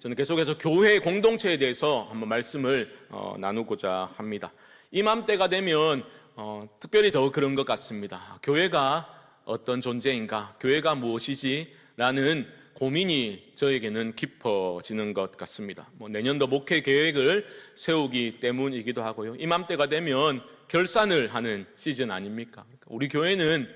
저는 계속해서 교회 공동체에 대해서 한번 말씀을 나누고자 합니다. 이맘때가 되면 특별히 더 그런 것 같습니다. 교회가 어떤 존재인가, 교회가 무엇이지? 라는 고민이 저에게는 깊어지는 것 같습니다. 내년도 목회 계획을 세우기 때문이기도 하고요. 이맘때가 되면 결산을 하는 시즌 아닙니까? 우리 교회는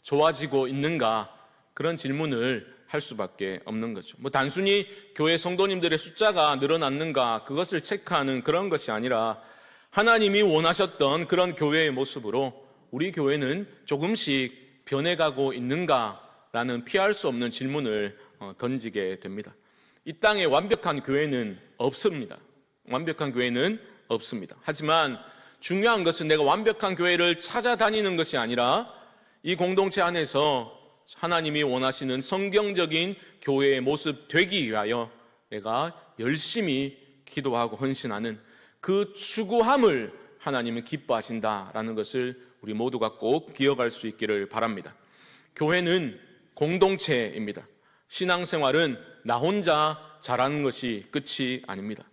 좋아지고 있는가? 그런 질문을 할 수밖에 없는 거죠. 단순히 교회 성도님들의 숫자가 늘어났는가 그것을 체크하는 그런 것이 아니라 하나님이 원하셨던 그런 교회의 모습으로 우리 교회는 조금씩 변해가고 있는가라는 피할 수 없는 질문을 던지게 됩니다. 이 땅에 완벽한 교회는 없습니다. 완벽한 교회는 없습니다. 하지만 중요한 것은 내가 완벽한 교회를 찾아다니는 것이 아니라 이 공동체 안에서 하나님이 원하시는 성경적인 교회의 모습 되기 위하여 내가 열심히 기도하고 헌신하는 그 추구함을 하나님은 기뻐하신다라는 것을 우리 모두가 꼭 기억할 수 있기를 바랍니다. 교회는 공동체입니다. 신앙생활은 나 혼자 잘하는 것이 끝이 아닙니다.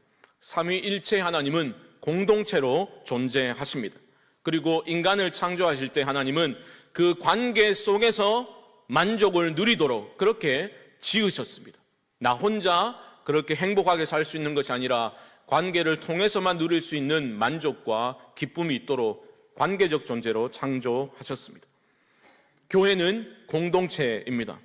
삼위일체 하나님은 공동체로 존재하십니다. 그리고 인간을 창조하실 때 하나님은 그 관계 속에서 만족을 누리도록 그렇게 지으셨습니다. 나 혼자 그렇게 행복하게 살 수 있는 것이 아니라 관계를 통해서만 누릴 수 있는 만족과 기쁨이 있도록 관계적 존재로 창조하셨습니다. 교회는 공동체입니다.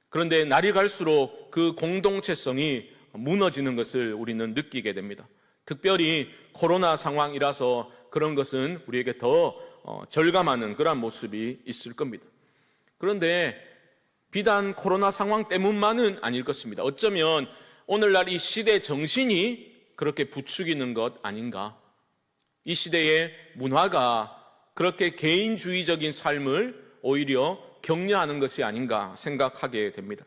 그런데 날이 갈수록 그 공동체성이 무너지는 것을 우리는 느끼게 됩니다. 특별히 코로나 상황이라서 그런 것은 우리에게 더 절감하는 그런 모습이 있을 겁니다. 그런데 비단 코로나 상황 때문만은 아닐 것입니다. 어쩌면 오늘날 이 시대 정신이 그렇게 부추기는 것 아닌가? 이 시대의 문화가 그렇게 개인주의적인 삶을 오히려 격려하는 것이 아닌가 생각하게 됩니다.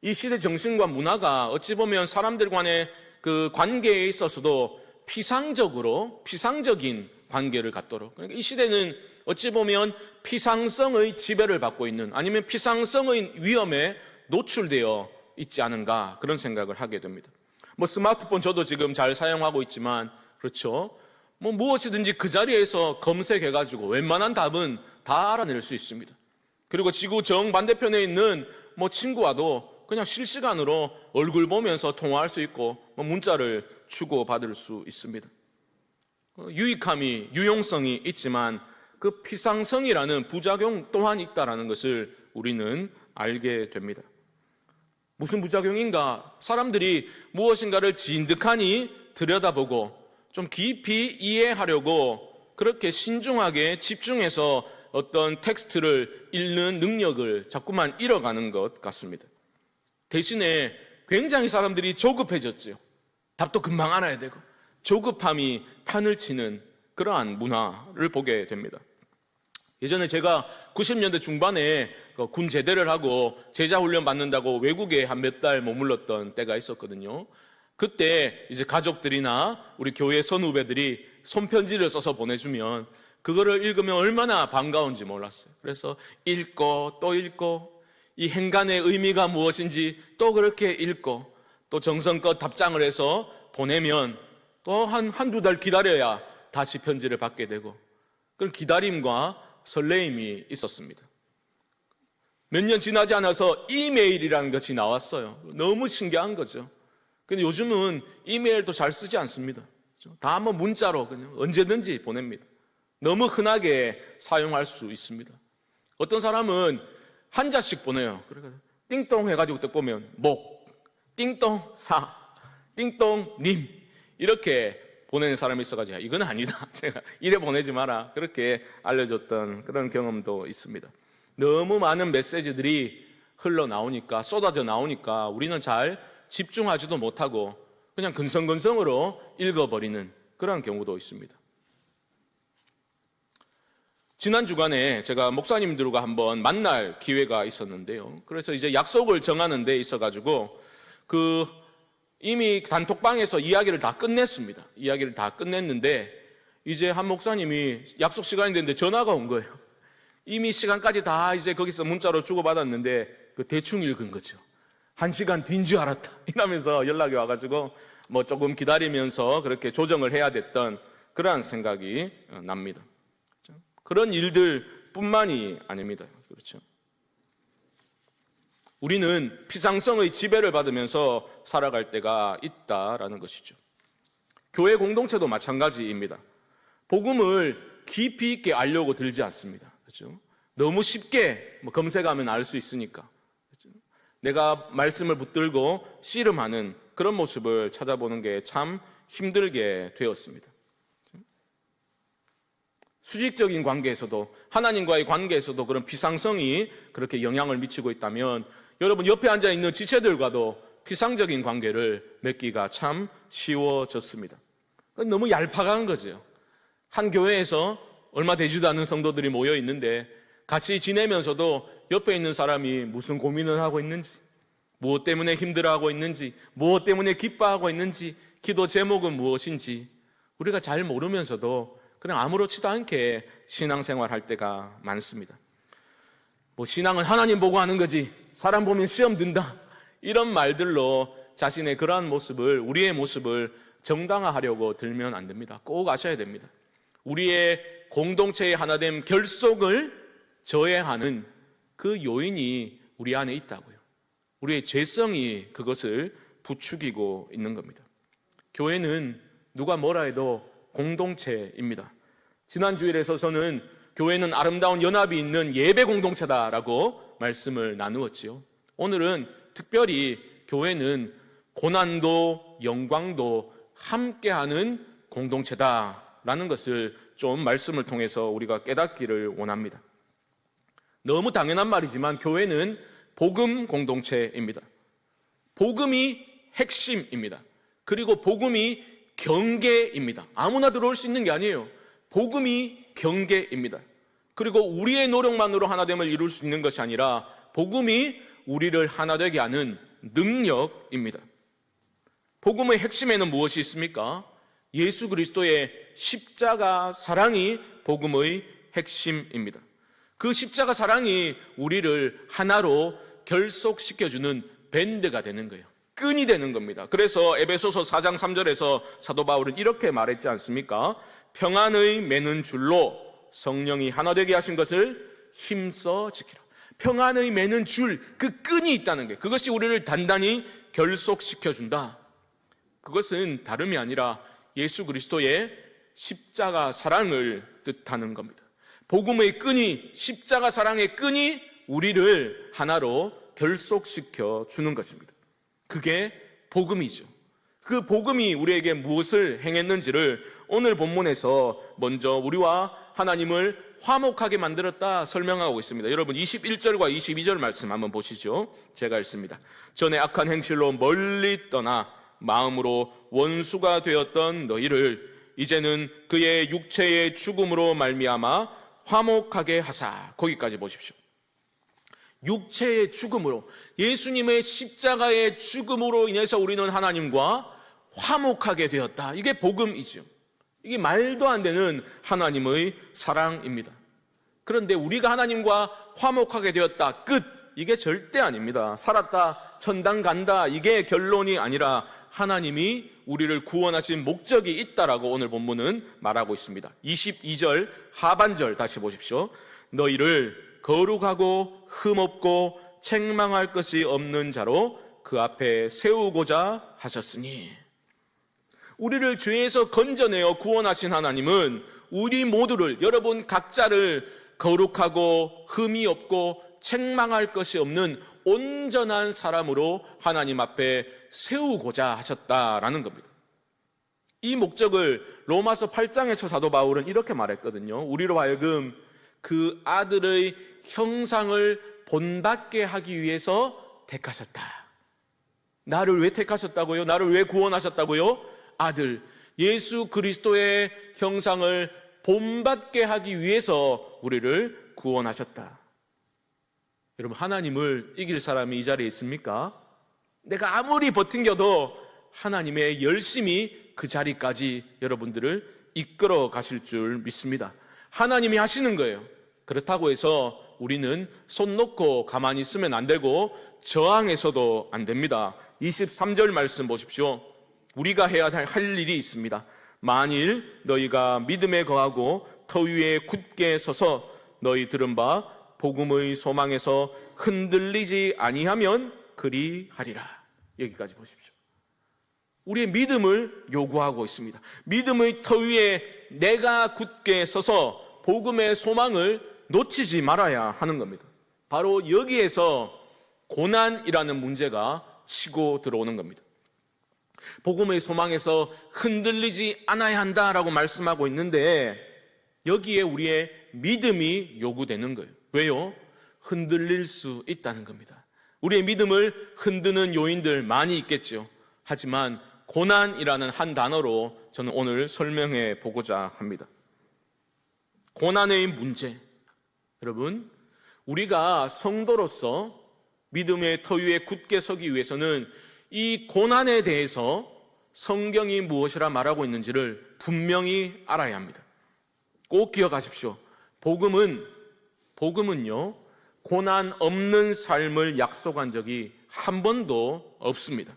이 시대 정신과 문화가 어찌 보면 사람들 간의 그 관계에 있어서도 피상적인 관계를 갖도록, 그러니까 이 시대는 어찌 보면 피상성의 지배를 받고 있는, 아니면 피상성의 위험에 노출되어 있지 않은가 그런 생각을 하게 됩니다. 스마트폰 저도 지금 잘 사용하고 있지만 그렇죠. 무엇이든지 그 자리에서 검색해가지고 웬만한 답은 다 알아낼 수 있습니다. 그리고 지구 정반대편에 있는 친구와도 그냥 실시간으로 얼굴 보면서 통화할 수 있고 문자를 주고받을 수 있습니다. 유익함이, 유용성이 있지만 그 피상성이라는 부작용 또한 있다는 것을 우리는 알게 됩니다. 무슨 부작용인가? 사람들이 무엇인가를 진득하니 들여다보고 좀 깊이 이해하려고 그렇게 신중하게 집중해서 어떤 텍스트를 읽는 능력을 자꾸만 잃어가는 것 같습니다. 대신에 굉장히 사람들이 조급해졌죠. 답도 금방 알아야 되고 조급함이 판을 치는 그러한 문화를 보게 됩니다. 예전에 제가 90년대 중반에 군 제대를 하고 제자 훈련 받는다고 외국에 한 몇 달 머물렀던 때가 있었거든요. 그때 이제 가족들이나 우리 교회 선후배들이 손편지를 써서 보내주면 그거를 읽으면 얼마나 반가운지 몰랐어요. 그래서 읽고 또 읽고 이 행간의 의미가 무엇인지 또 그렇게 읽고 또 정성껏 답장을 해서 보내면 또 한두 달 기다려야 다시 편지를 받게 되고 그런 기다림과 설레임이 있었습니다. 몇 년 지나지 않아서 이메일이라는 것이 나왔어요. 너무 신기한 거죠. 근데 요즘은 이메일도 잘 쓰지 않습니다. 다 문자로 그냥 언제든지 보냅니다. 너무 흔하게 사용할 수 있습니다. 어떤 사람은 한자씩 보내요. 그러니까 띵동 해가지고 딱 보면 띵동 사, 띵동 님 이렇게 보내는 사람이 있어가지고 이건 아니다. 제가 이래 보내지 마라. 그렇게 알려줬던 그런 경험도 있습니다. 너무 많은 메시지들이 흘러나오니까 쏟아져 나오니까 우리는 잘 집중하지도 못하고 그냥 근성근성으로 읽어버리는 그런 경우도 있습니다. 지난 주간에 제가 목사님들과 한번 만날 기회가 있었는데요. 그래서 이제 약속을 정하는 데 있어가지고 이미 단톡방에서 이야기를 다 끝냈습니다. 이야기를 다 끝냈는데 이제 한 목사님이 약속 시간이 됐는데 전화가 온 거예요. 이미 시간까지 다 이제 거기서 문자로 주고받았는데 대충 읽은 거죠. 1시간 뒤인 줄 알았다 이러면서 연락이 와가지고 뭐 조금 기다리면서 그렇게 조정을 해야 됐던 그러한 생각이 납니다. 그렇죠? 그런 일들뿐만이 아닙니다. 그렇죠? 우리는 피상성의 지배를 받으면서 살아갈 때가 있다라는 것이죠. 교회 공동체도 마찬가지입니다. 복음을 깊이 있게 알려고 들지 않습니다. 그렇죠? 너무 쉽게 검색하면 알 수 있으니까. 그렇죠? 내가 말씀을 붙들고 씨름하는 그런 모습을 찾아보는 게 참 힘들게 되었습니다. 수직적인 관계에서도, 하나님과의 관계에서도 그런 피상성이 그렇게 영향을 미치고 있다면 여러분 옆에 앉아 있는 지체들과도 피상적인 관계를 맺기가 참 쉬워졌습니다. 너무 얄팍한 거죠. 한 교회에서 얼마 되지도 않은 성도들이 모여 있는데 같이 지내면서도 옆에 있는 사람이 무슨 고민을 하고 있는지, 무엇 때문에 힘들어하고 있는지, 무엇 때문에 기뻐하고 있는지, 기도 제목은 무엇인지 우리가 잘 모르면서도 그냥 아무렇지도 않게 신앙생활 할 때가 많습니다. 신앙은 하나님 보고 하는 거지, 사람 보면 시험 든다, 이런 말들로 자신의 그러한 모습을, 우리의 모습을 정당화하려고 들면 안 됩니다. 꼭 아셔야 됩니다. 우리의 공동체의 하나됨 결속을 저해하는 그 요인이 우리 안에 있다고요. 우리의 죄성이 그것을 부추기고 있는 겁니다. 교회는 누가 뭐라 해도 공동체입니다. 지난 주일에 서서는 교회는 아름다운 연합이 있는 예배 공동체다라고 말씀을 나누었지요. 오늘은 특별히 교회는 고난도 영광도 함께하는 공동체다라는 것을 좀 말씀을 통해서 우리가 깨닫기를 원합니다. 너무 당연한 말이지만 교회는 복음 공동체입니다. 복음이 핵심입니다. 그리고 복음이 경계입니다. 아무나 들어올 수 있는 게 아니에요. 복음이 경계입니다. 그리고 우리의 노력만으로 하나됨을 이룰 수 있는 것이 아니라 복음이 우리를 하나 되게 하는 능력입니다. 복음의 핵심에는 무엇이 있습니까? 예수 그리스도의 십자가 사랑이 복음의 핵심입니다. 그 십자가 사랑이 우리를 하나로 결속시켜주는 밴드가 되는 거예요. 끈이 되는 겁니다. 그래서 에베소서 4장 3절에서 사도 바울은 이렇게 말했지 않습니까? 평안의 매는 줄로 성령이 하나 되게 하신 것을 힘써 지키라. 평안의 매는 줄, 그 끈이 있다는 거예요. 그것이 우리를 단단히 결속시켜준다. 그것은 다름이 아니라 예수 그리스도의 십자가 사랑을 뜻하는 겁니다. 복음의 끈이, 십자가 사랑의 끈이 우리를 하나로 결속시켜 주는 것입니다. 그게 복음이죠. 그 복음이 우리에게 무엇을 행했는지를 오늘 본문에서 먼저 우리와 하나님을 화목하게 만들었다 설명하고 있습니다. 여러분 21절과 22절 말씀 한번 보시죠. 제가 읽습니다. 전에 악한 행실로 멀리 떠나 마음으로 원수가 되었던 너희를 이제는 그의 육체의 죽음으로 말미암아 화목하게 하사. 거기까지 보십시오. 육체의 죽음으로, 예수님의 십자가의 죽음으로 인해서 우리는 하나님과 화목하게 되었다. 이게 복음이죠. 이게 말도 안 되는 하나님의 사랑입니다. 그런데 우리가 하나님과 화목하게 되었다, 끝. 이게 절대 아닙니다. 살았다, 천당 간다, 이게 결론이 아니라 하나님이 우리를 구원하신 목적이 있다라고 오늘 본문은 말하고 있습니다. 22절 하반절 다시 보십시오. 너희를 거룩하고 흠없고 책망할 것이 없는 자로 그 앞에 세우고자 하셨으니. 우리를 죄에서 건져내어 구원하신 하나님은 우리 모두를, 여러분 각자를 거룩하고 흠이 없고 책망할 것이 없는 온전한 사람으로 하나님 앞에 세우고자 하셨다라는 겁니다. 이 목적을 로마서 8장에서 사도 바울은 이렇게 말했거든요. 우리로 하여금 그 아들의 형상을 본받게 하기 위해서 택하셨다. 나를 왜 택하셨다고요? 나를 왜 구원하셨다고요? 아들, 예수 그리스도의 형상을 본받게 하기 위해서 우리를 구원하셨다. 여러분, 하나님을 이길 사람이 이 자리에 있습니까? 내가 아무리 버팅겨도 하나님의 열심히 그 자리까지 여러분들을 이끌어 가실 줄 믿습니다. 하나님이 하시는 거예요. 그렇다고 해서 우리는 손 놓고 가만히 있으면 안 되고 저항해서도 안 됩니다. 23절 말씀 보십시오. 우리가 해야 할 일이 있습니다. 만일 너희가 믿음에 거하고 터 위에 굳게 서서 너희 들은 바 복음의 소망에서 흔들리지 아니하면 그리하리라. 여기까지 보십시오. 우리의 믿음을 요구하고 있습니다. 믿음의 터 위에 내가 굳게 서서 복음의 소망을 놓치지 말아야 하는 겁니다. 바로 여기에서 고난이라는 문제가 치고 들어오는 겁니다. 복음의 소망에서 흔들리지 않아야 한다라고 말씀하고 있는데 여기에 우리의 믿음이 요구되는 거예요. 왜요? 흔들릴 수 있다는 겁니다. 우리의 믿음을 흔드는 요인들 많이 있겠죠. 하지만 고난이라는 한 단어로 저는 오늘 설명해 보고자 합니다. 고난의 문제. 여러분, 우리가 성도로서 믿음의 터 위에 굳게 서기 위해서는 이 고난에 대해서 성경이 무엇이라 말하고 있는지를 분명히 알아야 합니다. 꼭 기억하십시오. 복음은요, 고난 없는 삶을 약속한 적이 한 번도 없습니다.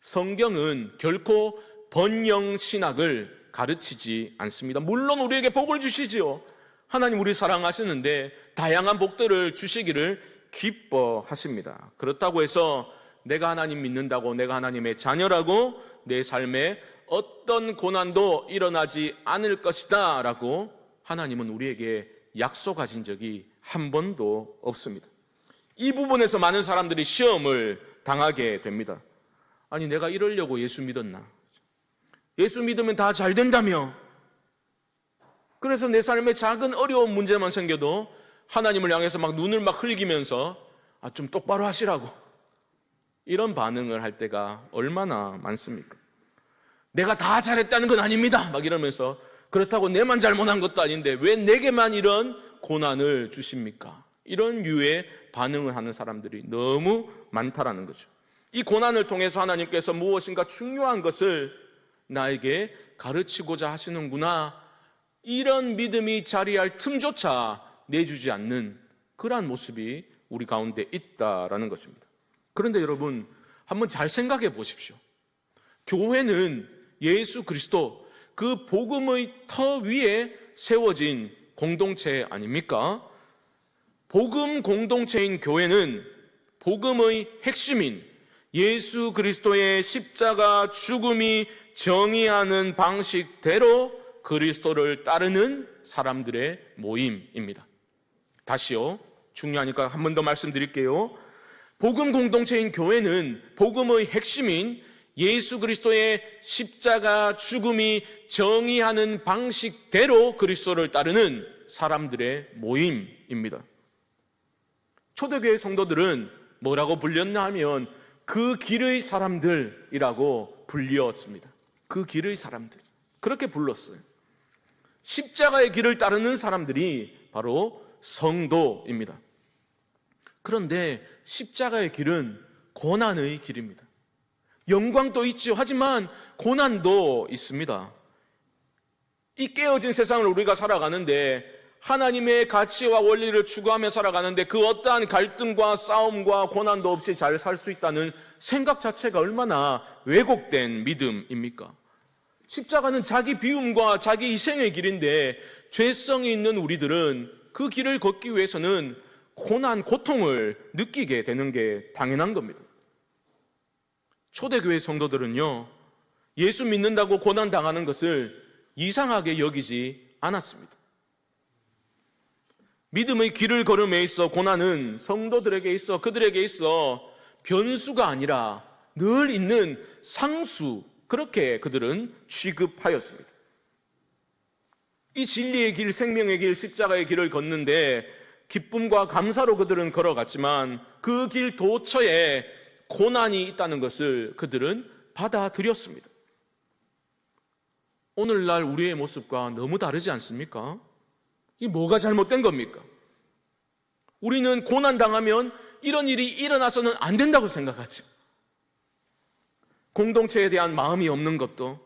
성경은 결코 번영 신학을 가르치지 않습니다. 물론 우리에게 복을 주시지요. 하나님 우리 사랑하시는데 다양한 복들을 주시기를 기뻐하십니다. 그렇다고 해서 내가 하나님 믿는다고, 내가 하나님의 자녀라고 내 삶에 어떤 고난도 일어나지 않을 것이다 라고 하나님은 우리에게 약속하신 적이 한 번도 없습니다. 이 부분에서 많은 사람들이 시험을 당하게 됩니다. 아니, 내가 이러려고 예수 믿었나? 예수 믿으면 다 잘 된다며? 그래서 내 삶에 작은 어려운 문제만 생겨도 하나님을 향해서 막 눈을 막 흘기면서 좀 똑바로 하시라고 이런 반응을 할 때가 얼마나 많습니까? 내가 다 잘했다는 건 아닙니다 막 이러면서 그렇다고 내만 잘못한 것도 아닌데 왜 내게만 이런 고난을 주십니까? 이런 류의 반응을 하는 사람들이 너무 많다라는 거죠. 이 고난을 통해서 하나님께서 무엇인가 중요한 것을 나에게 가르치고자 하시는구나, 이런 믿음이 자리할 틈조차 내주지 않는 그러한 모습이 우리 가운데 있다라는 것입니다. 그런데 여러분, 한번 잘 생각해 보십시오. 교회는 예수 그리스도 그 복음의 터 위에 세워진 공동체 아닙니까? 복음 공동체인 교회는 복음의 핵심인 예수 그리스도의 십자가 죽음이 정의하는 방식대로 그리스도를 따르는 사람들의 모임입니다. 다시요, 중요하니까 한 번 더 말씀드릴게요. 복음 공동체인 교회는 복음의 핵심인 예수 그리스도의 십자가 죽음이 정의하는 방식대로 그리스도를 따르는 사람들의 모임입니다. 초대교회 성도들은 뭐라고 불렸나 하면 그 길의 사람들이라고 불렸습니다. 그 길의 사람들, 그렇게 불렀어요. 십자가의 길을 따르는 사람들이 바로 성도입니다. 그런데 십자가의 길은 고난의 길입니다. 영광도 있죠. 하지만 고난도 있습니다. 이 깨어진 세상을 우리가 살아가는데, 하나님의 가치와 원리를 추구하며 살아가는데 그 어떠한 갈등과 싸움과 고난도 없이 잘 살 수 있다는 생각 자체가 얼마나 왜곡된 믿음입니까? 십자가는 자기 비움과 자기 희생의 길인데 죄성이 있는 우리들은 그 길을 걷기 위해서는 고난, 고통을 느끼게 되는 게 당연한 겁니다. 초대교회 성도들은요, 예수 믿는다고 고난당하는 것을 이상하게 여기지 않았습니다. 믿음의 길을 걸음에 있어 고난은 성도들에게 있어, 그들에게 있어 변수가 아니라 늘 있는 상수, 그렇게 그들은 취급하였습니다. 이 진리의 길, 생명의 길, 십자가의 길을 걷는데 기쁨과 감사로 그들은 걸어갔지만 그 길 도처에 고난이 있다는 것을 그들은 받아들였습니다. 오늘날 우리의 모습과 너무 다르지 않습니까? 이 뭐가 잘못된 겁니까? 우리는 고난당하면 이런 일이 일어나서는 안 된다고 생각하죠. 공동체에 대한 마음이 없는 것도,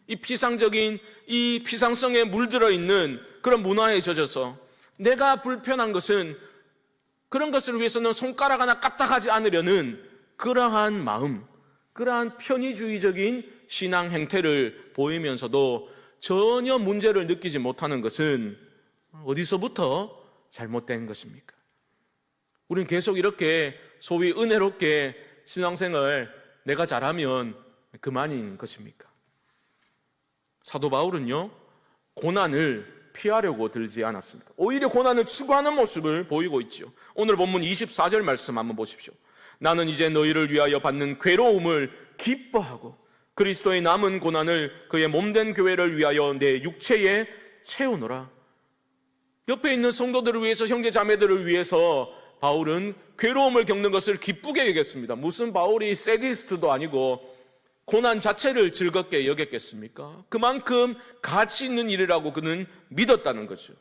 이 피상적인, 이 피상성에 물들어 있는 그런 문화에 젖어서 내가 불편한 것은 그런 것을 위해서는 손가락 하나 까딱하지 않으려는 그러한 마음, 그러한 편의주의적인 신앙 행태를 보이면서도 전혀 문제를 느끼지 못하는 것은 어디서부터 잘못된 것입니까? 우리는 계속 이렇게 소위 은혜롭게 신앙생활 내가 잘하면 그만인 것입니까? 사도 바울은요, 고난을 피하려고 들지 않았습니다. 오히려 고난을 추구하는 모습을 보이고 있죠. 오늘 본문 24절 말씀 한번 보십시오. 나는 이제 너희를 위하여 받는 괴로움을 기뻐하고 그리스도의 남은 고난을 그의 몸된 교회를 위하여 내 육체에 채우노라. 옆에 있는 성도들을 위해서, 형제 자매들을 위해서 바울은 괴로움을 겪는 것을 기쁘게 여겼습니다. 무슨 바울이 세디스트도 아니고 고난 자체를 즐겁게 여겼겠습니까? 그만큼 가치 있는 일이라고 그는 믿었다는 거죠.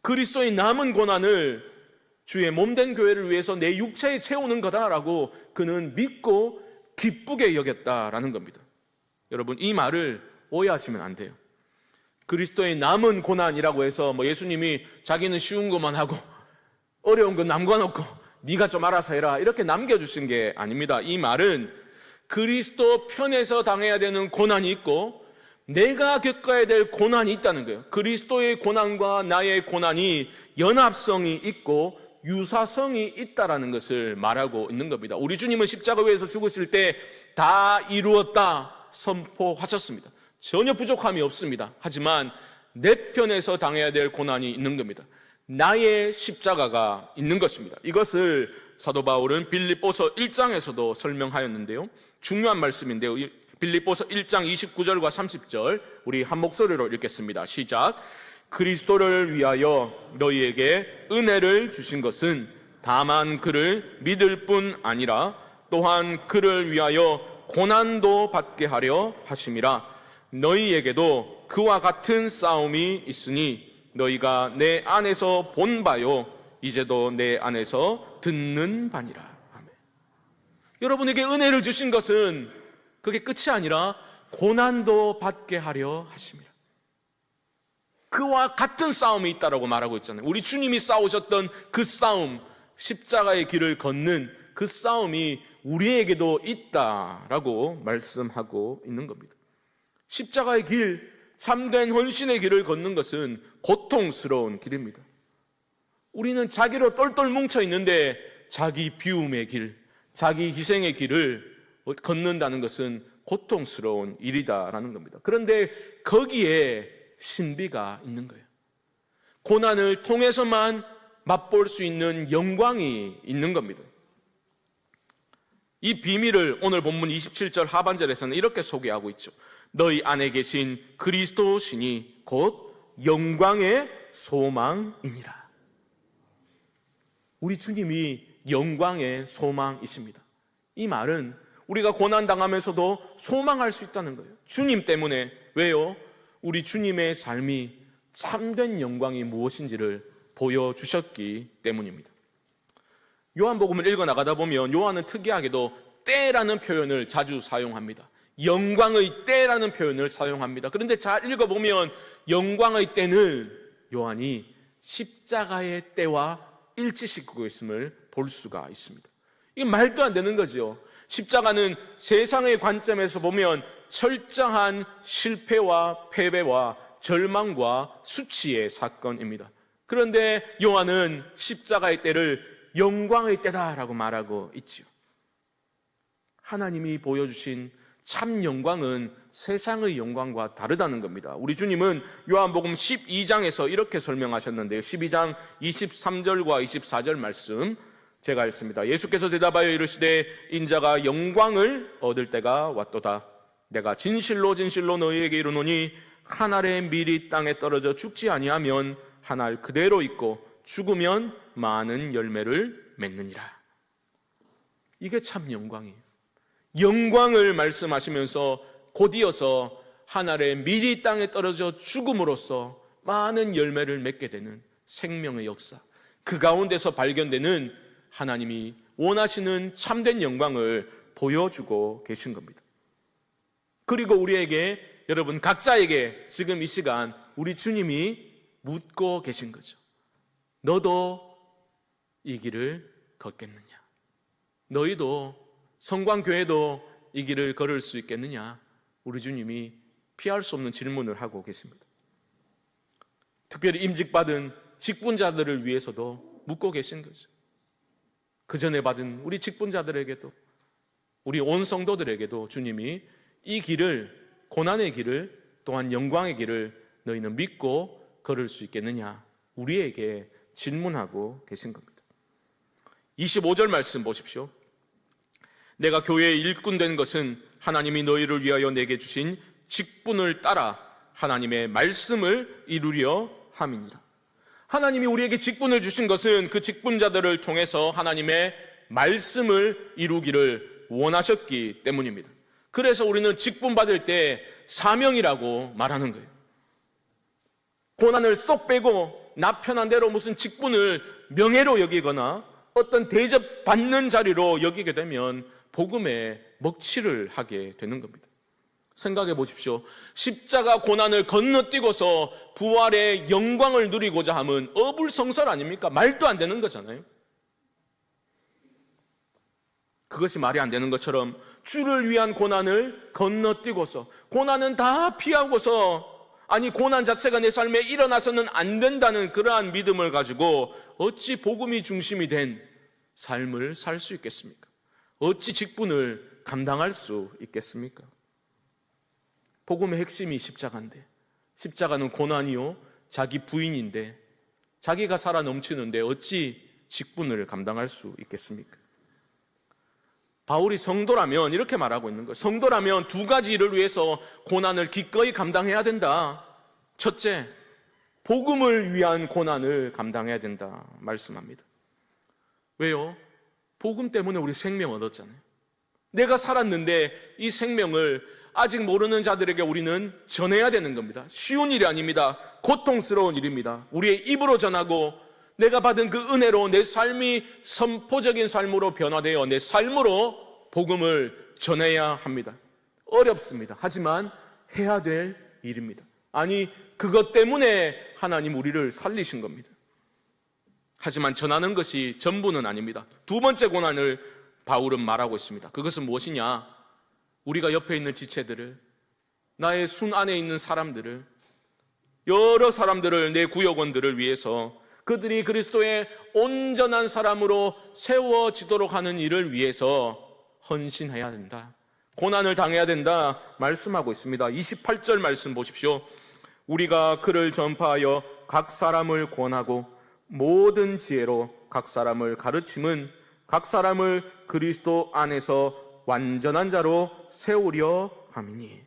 그리스도의 남은 고난을 주의 몸된 교회를 위해서 내 육체에 채우는 거다라고 그는 믿고 기쁘게 여겼다라는 겁니다. 여러분, 이 말을 오해하시면 안 돼요. 그리스도의 남은 고난이라고 해서 예수님이 자기는 쉬운 것만 하고 어려운 건 남겨놓고 네가 좀 알아서 해라 이렇게 남겨주신 게 아닙니다. 이 말은 그리스도 편에서 당해야 되는 고난이 있고 내가 겪어야 될 고난이 있다는 거예요. 그리스도의 고난과 나의 고난이 연합성이 있고 유사성이 있다라는 것을 말하고 있는 겁니다. 우리 주님은 십자가 위에서 죽으실 때 다 이루었다 선포하셨습니다. 전혀 부족함이 없습니다. 하지만 내 편에서 당해야 될 고난이 있는 겁니다. 나의 십자가가 있는 것입니다. 이것을 사도 바울은 빌립보서 1장에서도 설명하였는데요. 중요한 말씀인데요. 빌립보서 1장 29절과 30절 우리 한 목소리로 읽겠습니다. 시작. 그리스도를 위하여 너희에게 은혜를 주신 것은 다만 그를 믿을 뿐 아니라 또한 그를 위하여 고난도 받게 하려 하심이라. 너희에게도 그와 같은 싸움이 있으니 너희가 내 안에서 본 바요 이제도 내 안에서 듣는 바니라. 아멘. 여러분에게 은혜를 주신 것은 그게 끝이 아니라 고난도 받게 하려 하심이라. 그와 같은 싸움이 있다라고 말하고 있잖아요. 우리 주님이 싸우셨던 그 싸움, 십자가의 길을 걷는 그 싸움이 우리에게도 있다라고 말씀하고 있는 겁니다. 십자가의 길, 참된 헌신의 길을 걷는 것은 고통스러운 길입니다. 우리는 자기로 똘똘 뭉쳐 있는데 자기 비움의 길, 자기 희생의 길을 걷는다는 것은 고통스러운 일이다라는 겁니다. 그런데 거기에 신비가 있는 거예요. 고난을 통해서만 맛볼 수 있는 영광이 있는 겁니다. 이 비밀을 오늘 본문 27절 하반절에서는 이렇게 소개하고 있죠. 너희 안에 계신 그리스도시니 곧 영광의 소망이니라. 우리 주님이 영광의 소망이십니다. 이 말은 우리가 고난당하면서도 소망할 수 있다는 거예요. 주님 때문에. 왜요? 우리 주님의 삶이 참된 영광이 무엇인지를 보여주셨기 때문입니다. 요한복음을 읽어나가다 보면 요한은 특이하게도 때라는 표현을 자주 사용합니다. 영광의 때라는 표현을 사용합니다. 그런데 잘 읽어보면 영광의 때는 요한이 십자가의 때와 일치시키고 있음을 볼 수가 있습니다. 이게 말도 안 되는 거죠. 십자가는 세상의 관점에서 보면 철저한 실패와 패배와 절망과 수치의 사건입니다. 그런데 요한은 십자가의 때를 영광의 때다라고 말하고 있지요. 하나님이 보여주신 참 영광은 세상의 영광과 다르다는 겁니다. 우리 주님은 요한복음 12장에서 이렇게 설명하셨는데요. 12장 23절과 24절 말씀 제가 읽습니다. 예수께서 대답하여 이르시되 인자가 영광을 얻을 때가 왔도다. 내가 진실로 진실로 너희에게 이르노니 한 알의 밀이 땅에 떨어져 죽지 아니하면 한 알 그대로 있고 죽으면 많은 열매를 맺느니라. 이게 참 영광이에요. 영광을 말씀하시면서 곧이어서 한 알의 밀이 땅에 떨어져 죽음으로써 많은 열매를 맺게 되는 생명의 역사, 그 가운데서 발견되는 하나님이 원하시는 참된 영광을 보여주고 계신 겁니다. 그리고 우리에게, 여러분 각자에게 지금 이 시간 우리 주님이 묻고 계신 거죠. 너도 이 길을 걷겠느냐? 너희도 성광교회도 이 길을 걸을 수 있겠느냐? 우리 주님이 피할 수 없는 질문을 하고 계십니다. 특별히 임직받은 직분자들을 위해서도 묻고 계신 거죠. 그 전에 받은 우리 직분자들에게도, 우리 온 성도들에게도 주님이 이 길을, 고난의 길을, 또한 영광의 길을 너희는 믿고 걸을 수 있겠느냐? 우리에게 질문하고 계신 겁니다. 25절 말씀 보십시오. 내가 교회의 일꾼 된 것은 하나님이 너희를 위하여 내게 주신 직분을 따라 하나님의 말씀을 이루려 함이니라. 하나님이 우리에게 직분을 주신 것은 그 직분자들을 통해서 하나님의 말씀을 이루기를 원하셨기 때문입니다. 그래서 우리는 직분 받을 때 사명이라고 말하는 거예요. 고난을 쏙 빼고 나 편한 대로 무슨 직분을 명예로 여기거나 어떤 대접받는 자리로 여기게 되면 복음에 먹칠을 하게 되는 겁니다. 생각해 보십시오. 십자가 고난을 건너뛰고서 부활의 영광을 누리고자 함은 어불성설 아닙니까? 말도 안 되는 거잖아요. 그것이 말이 안 되는 것처럼 주를 위한 고난을 건너뛰고서, 고난은 다 피하고서, 아니 고난 자체가 내 삶에 일어나서는 안 된다는 그러한 믿음을 가지고 어찌 복음이 중심이 된 삶을 살 수 있겠습니까? 어찌 직분을 감당할 수 있겠습니까? 복음의 핵심이 십자가인데, 십자가는 고난이요 자기 부인인데, 자기가 살아 넘치는데 어찌 직분을 감당할 수 있겠습니까? 바울이 성도라면 이렇게 말하고 있는 거예요. 성도라면 두 가지 일을 위해서 고난을 기꺼이 감당해야 된다. 첫째, 복음을 위한 고난을 감당해야 된다 말씀합니다. 왜요? 복음 때문에 우리 생명 얻었잖아요. 내가 살았는데 이 생명을 아직 모르는 자들에게 우리는 전해야 되는 겁니다. 쉬운 일이 아닙니다. 고통스러운 일입니다. 우리의 입으로 전하고 내가 받은 그 은혜로 내 삶이 선포적인 삶으로 변화되어 내 삶으로 복음을 전해야 합니다. 어렵습니다. 하지만 해야 될 일입니다. 아니, 그것 때문에 하나님 우리를 살리신 겁니다. 하지만 전하는 것이 전부는 아닙니다. 두 번째 고난을 바울은 말하고 있습니다. 그것은 무엇이냐? 우리가 옆에 있는 지체들을, 나의 순 안에 있는 사람들을, 여러 사람들을, 내 구역원들을 위해서 그들이 그리스도의 온전한 사람으로 세워지도록 하는 일을 위해서 헌신해야 된다. 고난을 당해야 된다 말씀하고 있습니다. 28절 말씀 보십시오. 우리가 그를 전파하여 각 사람을 권하고 모든 지혜로 각 사람을 가르침은 각 사람을 그리스도 안에서 완전한 자로 세우려 함이니.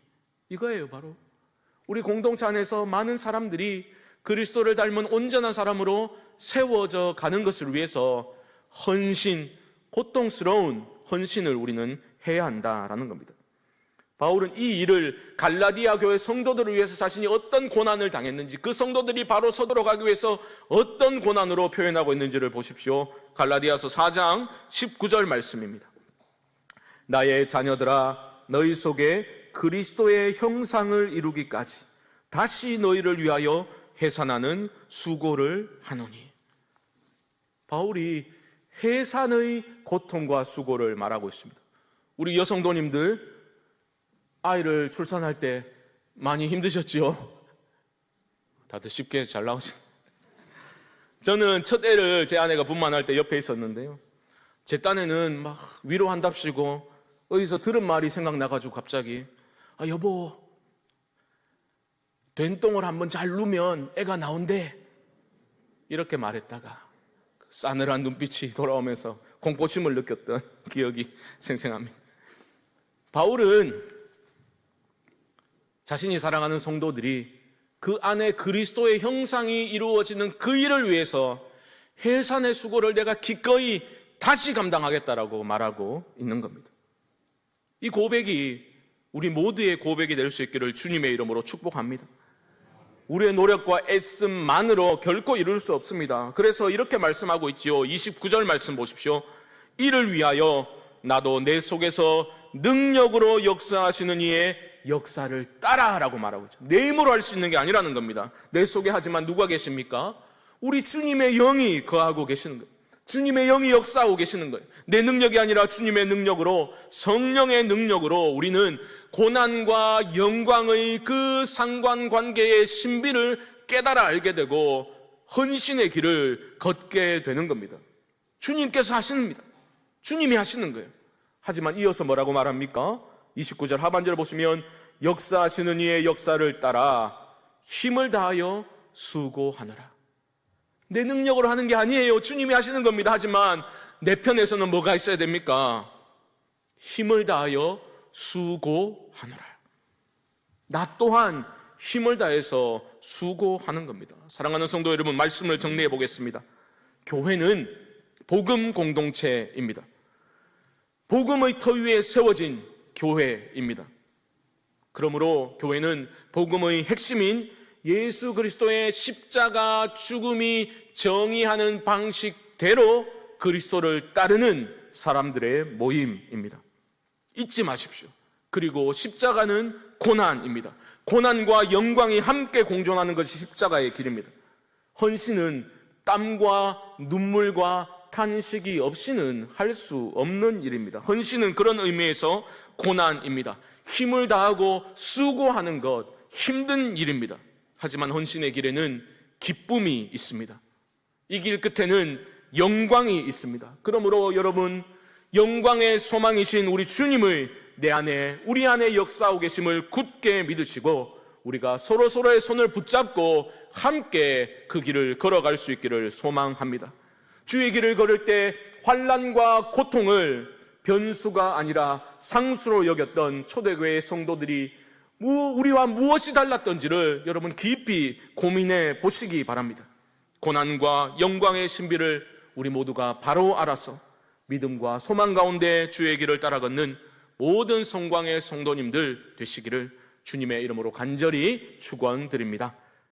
이거예요. 바로 우리 공동체 안에서 많은 사람들이 그리스도를 닮은 온전한 사람으로 세워져 가는 것을 위해서 헌신, 고통스러운 헌신을 우리는 해야 한다라는 겁니다. 바울은 이 일을 갈라디아 교회 성도들을 위해서 자신이 어떤 고난을 당했는지, 그 성도들이 바로 서도록 하기 위해서 어떤 고난으로 표현하고 있는지를 보십시오. 갈라디아서 4장 19절 말씀입니다. 나의 자녀들아, 너희 속에 그리스도의 형상을 이루기까지 다시 너희를 위하여 해산하는 수고를 하노니. 바울이 해산의 고통과 수고를 말하고 있습니다. 우리 여성도님들 아이를 출산할 때 많이 힘드셨지요? 다들 쉽게 잘 나오시네요. 저는 첫 애를 제 아내가 분만할 때 옆에 있었는데요, 제 딴에는 막 위로한답시고 어디서 들은 말이 생각나가지고 갑자기 여보, 된똥을 한번 잘 누면 애가 나온대, 이렇게 말했다가 싸늘한 눈빛이 돌아오면서 공포심을 느꼈던 기억이 생생합니다. 바울은 자신이 사랑하는 성도들이 그 안에 그리스도의 형상이 이루어지는 그 일을 위해서 해산의 수고를 내가 기꺼이 다시 감당하겠다라고 말하고 있는 겁니다. 이 고백이 우리 모두의 고백이 될 수 있기를 주님의 이름으로 축복합니다. 우리의 노력과 애씀만으로 결코 이룰 수 없습니다. 그래서 이렇게 말씀하고 있지요. 29절 말씀 보십시오. 이를 위하여 나도 내 속에서 능력으로 역사하시는 이의 역사를 따라라고 말하고 있죠. 내 힘으로 할 수 있는 게 아니라는 겁니다. 내 속에 하지만 누가 계십니까? 우리 주님의 영이 거하고 계시는 겁니다. 주님의 영이 역사하고 계시는 거예요. 내 능력이 아니라 주님의 능력으로, 성령의 능력으로 우리는 고난과 영광의 그 상관관계의 신비를 깨달아 알게 되고 헌신의 길을 걷게 되는 겁니다. 주님께서 하십니다. 주님이 하시는 거예요. 하지만 이어서 뭐라고 말합니까? 29절 하반절을 보시면 역사하시는 이의 역사를 따라 힘을 다하여 수고하노라. 내 능력으로 하는 게 아니에요. 주님이 하시는 겁니다. 하지만 내 편에서는 뭐가 있어야 됩니까? 힘을 다하여 수고하노라. 나 또한 힘을 다해서 수고하는 겁니다. 사랑하는 성도 여러분, 말씀을 정리해 보겠습니다. 교회는 복음 공동체입니다. 복음의 터 위에 세워진 교회입니다. 그러므로 교회는 복음의 핵심인 예수 그리스도의 십자가 죽음이 정의하는 방식대로 그리스도를 따르는 사람들의 모임입니다. 잊지 마십시오. 그리고 십자가는 고난입니다. 고난과 영광이 함께 공존하는 것이 십자가의 길입니다. 헌신은 땀과 눈물과 탄식이 없이는 할 수 없는 일입니다. 헌신은 그런 의미에서 고난입니다. 힘을 다하고 수고하는 것, 힘든 일입니다. 하지만 헌신의 길에는 기쁨이 있습니다. 이 길 끝에는 영광이 있습니다. 그러므로 여러분, 영광의 소망이신 우리 주님을 내 안에, 우리 안에 역사하고 계심을 굳게 믿으시고 우리가 서로서로의 손을 붙잡고 함께 그 길을 걸어갈 수 있기를 소망합니다. 주의 길을 걸을 때 환난과 고통을 변수가 아니라 상수로 여겼던 초대교회의 성도들이 우리와 무엇이 달랐던지를 여러분 깊이 고민해 보시기 바랍니다. 고난과 영광의 신비를 우리 모두가 바로 알아서 믿음과 소망 가운데 주의 길을 따라 걷는 모든 성광의 성도님들 되시기를 주님의 이름으로 간절히 축원드립니다.